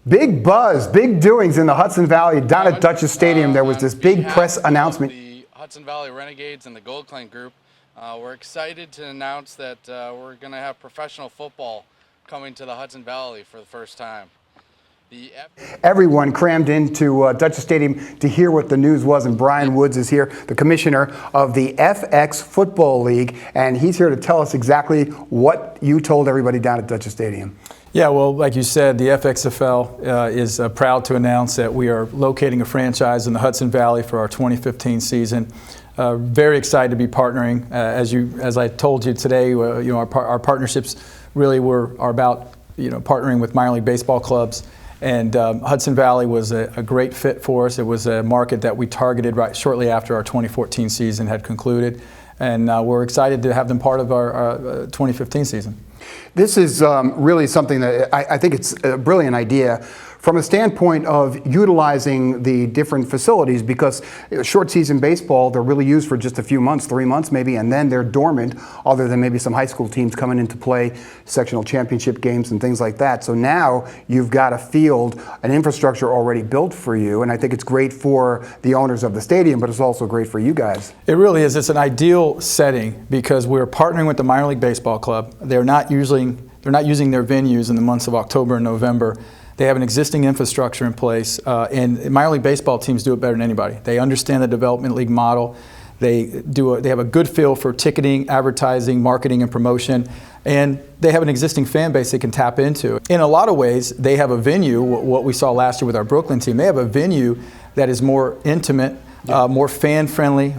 Big buzz, big doings in the Hudson Valley. Down at Dutchess Stadium, there was this big press announcement. The Hudson Valley Renegades and the Gold Claim Group, we're excited to announce that we're going to have professional football coming to the Hudson Valley for the first time. Everyone crammed into Dutchess Stadium to hear what the news was, and Brian Woods is here, the commissioner of the FX Football League, and he's here to tell us exactly what you told everybody down at Dutchess Stadium. Yeah, well, like you said, the FXFL is proud to announce that we are locating a franchise in the Hudson Valley for our 2015 season. Very excited to be partnering. As I told you today, our partnerships really are about partnering with minor league baseball clubs. And Hudson Valley was a great fit for us. It was a market that we targeted right shortly after our 2014 season had concluded. And we're excited to have them part of our 2015 season. This is really something that I think it's a brilliant idea from a standpoint of utilizing the different facilities, because short season baseball, they're really used for just a few months, 3 months maybe, and then they're dormant, other than maybe some high school teams coming into play, sectional championship games and things like that. So now you've got a field, an infrastructure already built for you, and I think it's great for the owners of the stadium, but it's also great for you guys. It really is. It's an ideal setting because we're partnering with the minor league baseball club. They're not using their venues in the months of October and November. They have an existing infrastructure in place, and minor league baseball teams do it better than anybody. They understand the development league model. They have a good feel for ticketing, advertising, marketing, and promotion, and they have an existing fan base they can tap into. In a lot of ways, they have a venue, what we saw last year with our Brooklyn team, they have a venue that is more intimate, more fan-friendly,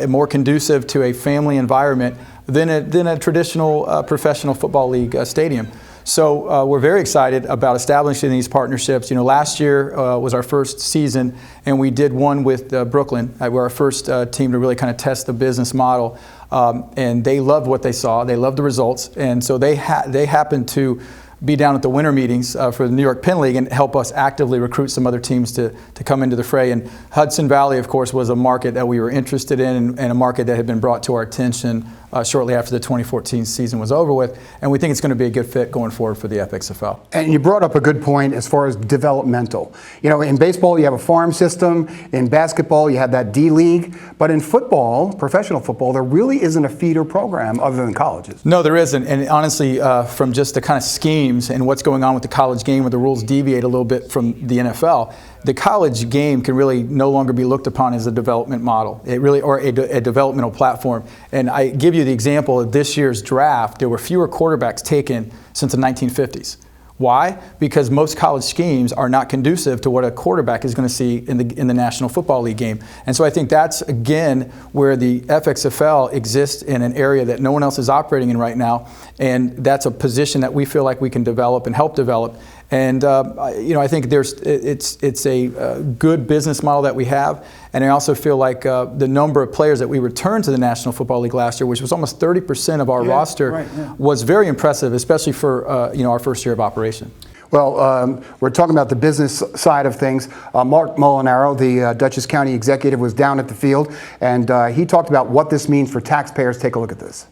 more conducive to a family environment than a traditional professional football league stadium. So we're very excited about establishing these partnerships. Last year was our first season, and we did one with Brooklyn. We're our first team to really kind of test the business model, and they loved what they saw. They loved the results, and so they happened to be down at the winter meetings for the New York Penn League and help us actively recruit some other teams to come into the fray. And Hudson Valley, of course, was a market that we were interested in and a market that had been brought to our attention shortly after the 2014 season was over with. And we think it's going to be a good fit going forward for the FXFL. And you brought up a good point as far as developmental. In baseball, you have a farm system. In basketball, you have that D-League. But in football, professional football, there really isn't a feeder program other than colleges. No, there isn't. And honestly, from just the kind of schemes and what's going on with the college game where the rules deviate a little bit from the NFL, the college game can really no longer be looked upon as a development model, or a developmental platform. And I give you the example of this year's draft. There were fewer quarterbacks taken since the 1950s. Why? Because most college schemes are not conducive to what a quarterback is going to see in the National Football League game. And so I think that's, again, where the FXFL exists in an area that no one else is operating in right now. And that's a position that we feel like we can develop and help develop. And I think it's a good business model that we have, and I also feel like the number of players that we returned to the National Football League last year, which was almost 30% of our roster, was very impressive, especially for our first year of operation. Well, we're talking about the business side of things. Mark Molinaro, the Dutchess County executive, was down at the field, and he talked about what this means for taxpayers. Take a look at this.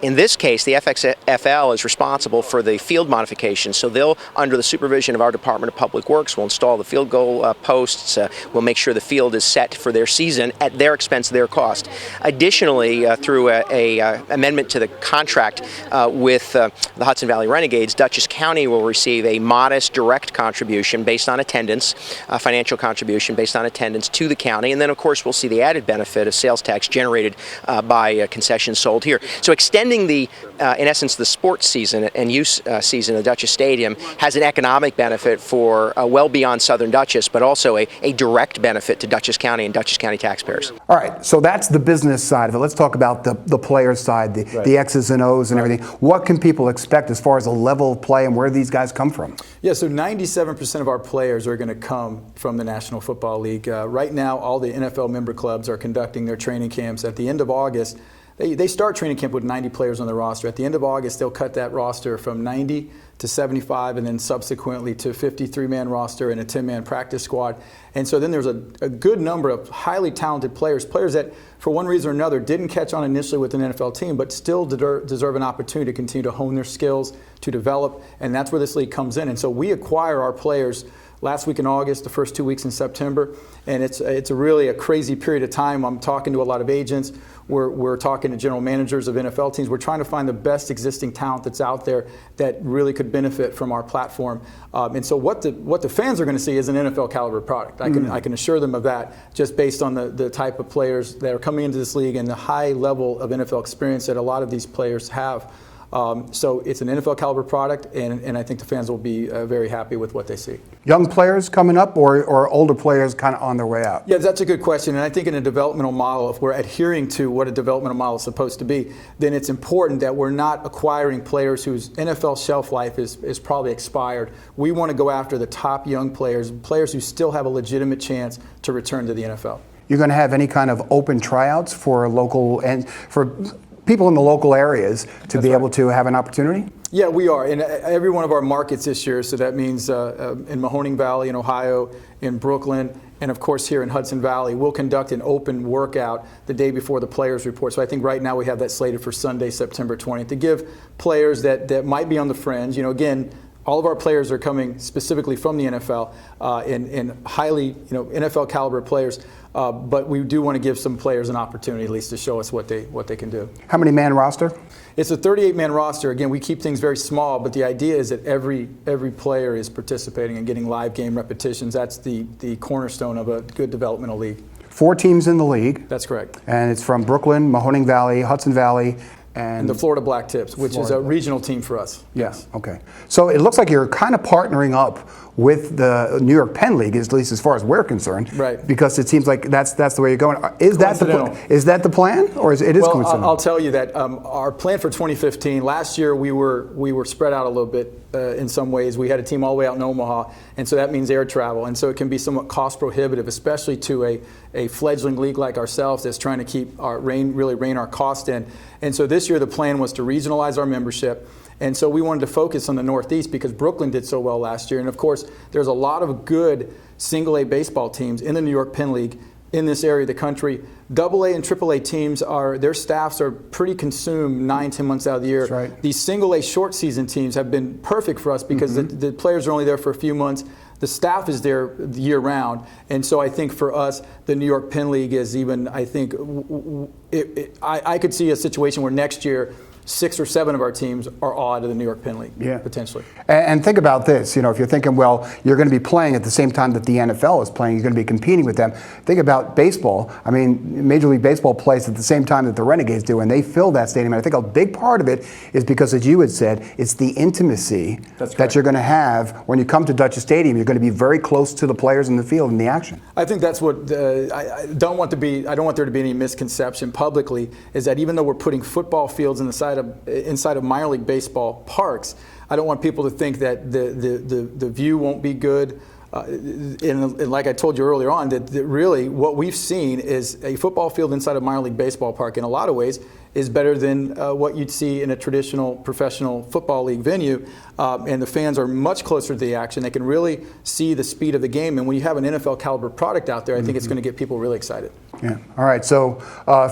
In this case, the FXFL is responsible for the field modification, so they'll, under the supervision of our Department of Public Works, will install the field goal posts, will make sure the field is set for their season at their expense, their cost. Additionally, through a amendment to the contract with the Hudson Valley Renegades, Dutchess County will receive a modest direct contribution based on attendance, financial contribution based on attendance to the county, and then of course we'll see the added benefit of sales tax generated by concessions sold here. So extending the, in essence, the sports season and use season of Dutchess Stadium has an economic benefit for well beyond Southern Dutchess, but also a direct benefit to Dutchess County and Dutchess County taxpayers. All right, so that's the business side of it. Let's talk about the player side, the X's and O's and everything. What can people expect as far as a level of play and where these guys come from? Yeah, so 97% of our players are going to come from the National Football League. Right now, all the NFL member clubs are conducting their training camps at the end of August. they start training camp with 90 players on the roster. At the end of August, they'll cut that roster from 90 to 75, and then subsequently to 53-man roster and a 10-man practice squad. And so then there's a good number of highly talented players that for one reason or another didn't catch on initially with an NFL team, but still deserve an opportunity to continue to hone their skills, to develop, and that's where this league comes in. And so we acquire our players last week in August, the first 2 weeks in September, and it's really a crazy period of time. I'm talking to a lot of agents. We're talking to general managers of NFL teams. We're trying to find the best existing talent that's out there that really could benefit from our platform. And so what the fans are going to see is an NFL caliber product. I can assure them of that, just based on the type of players that are coming into this league and the high level of NFL experience that a lot of these players have. So it's an NFL caliber product, and I think the fans will be very happy with what they see. Young players coming up, or older players kind of on their way out? Yeah, that's a good question. And I think in a developmental model, if we're adhering to what a developmental model is supposed to be, then it's important that we're not acquiring players whose NFL shelf life is probably expired. We want to go after the top young players who still have a legitimate chance to return to the NFL. You're going to have any kind of open tryouts for local and for people in the local areas to be able to have an opportunity? Yeah, we are in every one of our markets this year. So that means in Mahoning Valley in Ohio, in Brooklyn, and of course here in Hudson Valley, we'll conduct an open workout the day before the players report. So I think right now we have that slated for Sunday, September 20th, to give players that might be on the fringe. Again, all of our players are coming specifically from the NFL and highly, NFL caliber players. But we do want to give some players an opportunity, at least, to show us what they can do. How many man roster? It's a 38-man roster. Again, we keep things very small, but the idea is that every player is participating and getting live game repetitions. That's the cornerstone of a good developmental league. 4 teams in the league. That's correct. And it's from Brooklyn, Mahoning Valley, Hudson Valley, and the Florida Black Tips, which is a regional team for us. Yes. Okay. So it looks like you're kind of partnering up with the New York Penn League, at least as far as we're concerned. Right. Because it seems like that's the way you're going. Is that the plan, or is it coincidental? I'll tell you that our plan for 2015. Last year we were spread out a little bit in some ways. We had a team all the way out in Omaha, and so that means air travel, and so it can be somewhat cost prohibitive, especially to a fledgling league like ourselves that's trying to keep rein our cost in. And so this year the plan was to regionalize our membership. And so we wanted to focus on the Northeast because Brooklyn did so well last year. And of course, there's a lot of good single-A baseball teams in the New York Penn League in this area of the country. AA and AAA teams, their staffs are pretty consumed 9-10 months out of the year. That's right. These single-A short season teams have been perfect for us because the players are only there for a few months. The staff is there year round. And so I think for us, the New York Penn League is even, I think, I could see a situation where next year 6 or 7 of our teams are all out of the New York Penn League, potentially. And think about this, if you're thinking, well, you're going to be playing at the same time that the NFL is playing, you're going to be competing with them. Think about baseball. I mean, Major League Baseball plays at the same time that the Renegades do, and they fill that stadium. And I think a big part of it is because, as you had said, it's the intimacy that you're going to have when you come to Dutchess Stadium. You're going to be very close to the players in the field and the action. I think that's what I don't want there to be any misconception publicly, is that even though we're putting football fields inside of minor league baseball parks, I don't want people to think that the view won't be good. And like I told you earlier on, that really what we've seen is a football field inside of minor league baseball park in a lot of ways is better than what you'd see in a traditional professional football league venue. And the fans are much closer to the action. They can really see the speed of the game. And when you have an NFL caliber product out there, I think it's going to get people really excited. Yeah. All right. So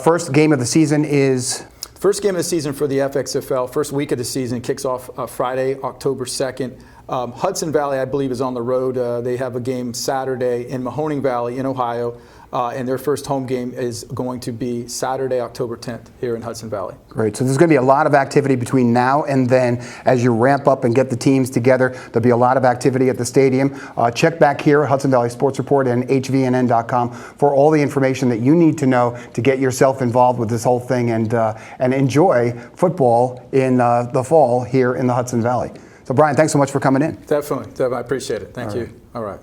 first game of the season is? First game of the season for the FXFL, first week of the season, kicks off Friday, October 2nd. Hudson Valley, I believe, is on the road. They have a game Saturday in Mahoning Valley in Ohio, and their first home game is going to be Saturday, October 10th here in Hudson Valley. Great. So there's going to be a lot of activity between now and then as you ramp up and get the teams together. There'll be a lot of activity at the stadium. Check back here at Hudson Valley Sports Report and hvnn.com for all the information that you need to know to get yourself involved with this whole thing and enjoy football in the fall here in the Hudson Valley. So, Brian, thanks so much for coming in. Definitely. I appreciate it. Thank you. All right.